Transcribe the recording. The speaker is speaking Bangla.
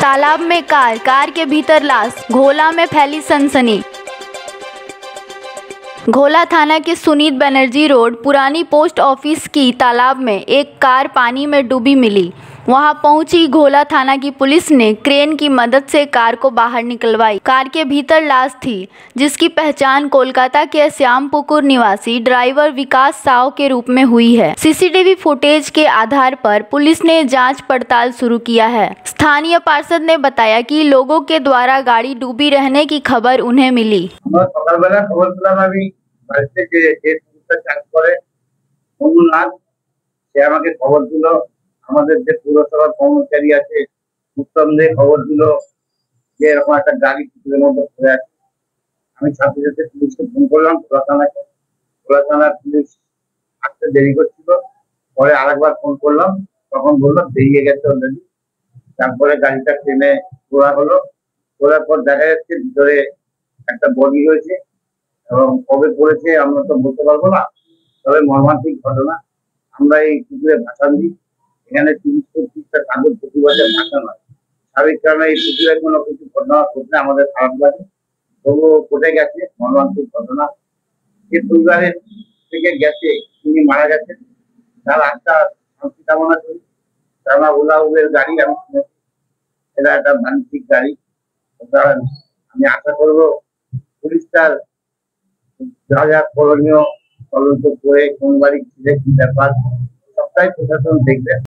तालाब में कार के भीतर लाश, घोला में फैली सनसनी। घोला थाना के सुनीत बनर्जी रोड पुरानी पोस्ट ऑफिस की तालाब में एक कार पानी में डूबी मिली। वहां पहुंची घोला थाना की पुलिस ने क्रेन की मदद से कार को बाहर निकलवाई। कार के भीतर लाश थी, जिसकी पहचान कोलकाता के श्यामपुकुर निवासी ड्राइवर विकास साव के रूप में हुई है। सीसीटीवी फुटेज के आधार पर पुलिस ने जांच पड़ताल शुरू किया है। स्थानीय पार्षद ने बताया कि लोगों के द्वारा गाड़ी डूबी रहने की खबर उन्हें मिली। আমাদের যে পুরসভার কর্মচারী আছে উত্তমদের খবর দিল যে এরকম একটা গাড়ি পুকুরের মধ্যে পড়ে আছে। আমি সাথে সাথে পুলিশকে ফোন করলাম, খোলা থানার পুলিশ আসতে দেরি করছিল। পরে আরেকবার ফোন করলাম, তখন বললো বেরিয়ে গেছে অলরেডি। তারপরে গাড়িটা ট্রেনে তোলা হলো। তোলার পর দেখা যাচ্ছে ভিতরে একটা বডি রয়েছে এবং কবে পড়েছে আমরা তো বলতে পারবো না, তবে মর্মান্তিক ঘটনা। আমরা এই পুকুরে ভাসান দিই। এখানে ৩০-৩৫টা কাগজ প্রতি বছর ভাসানো হয়। স্বাভাবিক কারণে এই পুকুরে কোনো কিছু ঘটনা ঘটলে আমাদের খারাপ লাগে, তবুও ঘটে গেছে মর্মান্তিক ঘটনা। যে পরিবারের থেকে গেছে, তিনি মারা গেছেন, তার আত্মা শান্তি কামনা করি। কেননা ওলা উবের গাড়ি আমি শুনেছি এটা একটা বাণিজ্যিক গাড়ি। আমি আশা করবো পুলিশ তার যা যা করণীয় তদন্ত করে কোন বাড়ি ছিল কি ব্যাপার সবটাই প্রশাসন দেখবে।